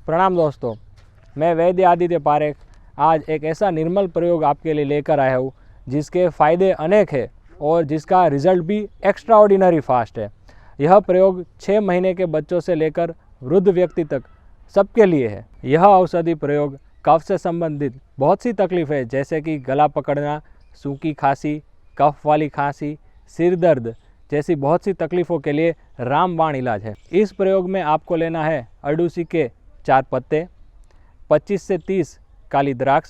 प्रणाम दोस्तों, मैं वैद्य आदित्य पारेख आज एक ऐसा निर्मल प्रयोग आपके लिए लेकर आया हूँ जिसके फ़ायदे अनेक हैं और जिसका रिज़ल्ट भी एक्स्ट्राऑर्डिनरी फास्ट है। यह प्रयोग 6 महीने के बच्चों से लेकर वृद्ध व्यक्ति तक सबके लिए है। यह औषधि प्रयोग कफ से संबंधित बहुत सी तकलीफ़ें जैसे कि गला पकड़ना, सूखी खांसी, कफ वाली खांसी, सिर दर्द जैसी बहुत सी तकलीफ़ों के लिए रामबाण इलाज है। इस प्रयोग में आपको लेना है अरडुसी के 4 पत्ते, 25 से 30 काली द्राक्ष,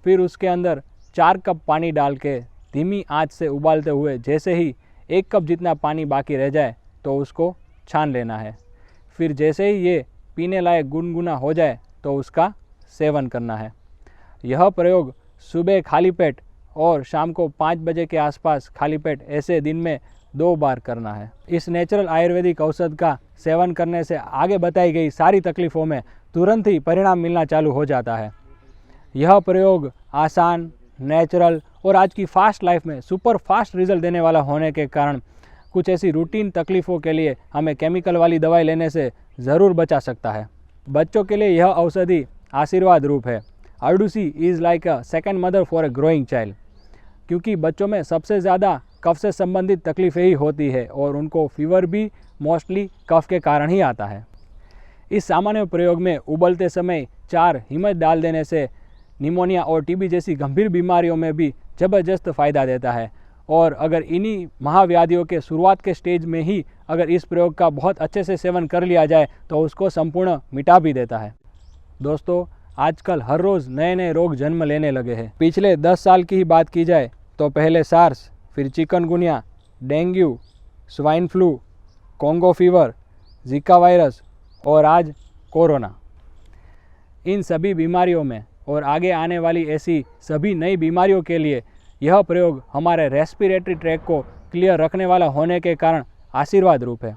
फिर उसके अंदर 4 कप पानी डाल के धीमी आंच से उबालते हुए जैसे ही 1 कप जितना पानी बाकी रह जाए तो उसको छान लेना है। फिर जैसे ही ये पीने लायक गुनगुना हो जाए तो उसका सेवन करना है। यह प्रयोग सुबह खाली पेट और शाम को 5 बजे के आसपास खाली पेट ऐसे दिन में 2 बार करना है। इस नेचुरल आयुर्वेदिक औषध का सेवन करने से आगे बताई गई सारी तकलीफ़ों में तुरंत ही परिणाम मिलना चालू हो जाता है। यह प्रयोग आसान, नेचुरल और आज की फास्ट लाइफ में सुपर फास्ट रिजल्ट देने वाला होने के कारण कुछ ऐसी रूटीन तकलीफ़ों के लिए हमें केमिकल वाली दवाई लेने से ज़रूर बचा सकता है। बच्चों के लिए यह औषधि आशीर्वाद रूप है। Ardusi is like a second mother for a growing child, क्योंकि बच्चों में सबसे ज़्यादा कफ से संबंधित तकलीफ़ें ही होती है और उनको फीवर भी मोस्टली कफ के कारण ही आता है। इस सामान्य प्रयोग में उबलते समय 4 हिम्मत डाल देने से निमोनिया और टीबी जैसी गंभीर बीमारियों में भी ज़बरदस्त फ़ायदा देता है और अगर इन्हीं महाव्याधियों के शुरुआत के स्टेज में ही अगर इस प्रयोग का बहुत अच्छे से सेवन कर लिया जाए तो उसको संपूर्ण मिटा भी देता है। दोस्तों, आजकल हर रोज़ नए नए रोग जन्म लेने लगे हैं। पिछले 10 साल की ही बात की जाए तो पहले सार्स, फिर chikungunya, dengue, swine flu, Congo fever, Zika virus और आज कोरोना। इन सभी बीमारियों में और आगे आने वाली ऐसी सभी नई बीमारियों के लिए यह प्रयोग हमारे रेस्पिरेटरी ट्रैक को क्लियर रखने वाला होने के कारण आशीर्वाद रूप है।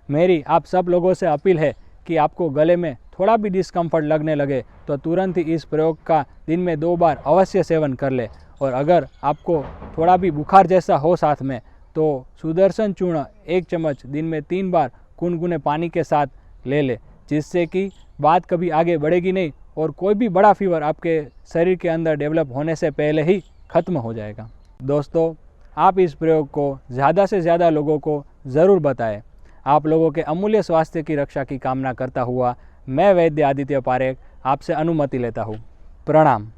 मेरी आप सब लोगों से अपील है कि आपको गले में थोड़ा भी डिस्कम्फर्ट लगने लगे तो तुरंत ही इस प्रयोग का दिन में 2 बार अवश्य सेवन कर ले और अगर आपको थोड़ा भी बुखार जैसा हो साथ में तो सुदर्शन चूर्ण 1 चम्मच दिन में 3 बार गुनगुने पानी के साथ ले ले, जिससे कि बात कभी आगे बढ़ेगी नहीं और कोई भी बड़ा फीवर आपके शरीर के अंदर डेवलप होने से पहले ही ख़त्म हो जाएगा। दोस्तों, आप इस प्रयोग को ज़्यादा से ज़्यादा लोगों को ज़रूर बताएं। आप लोगों के अमूल्य स्वास्थ्य की रक्षा की कामना करता हुआ मैं वैद्य आदित्य पारेख आपसे अनुमति लेता हूँ। प्रणाम।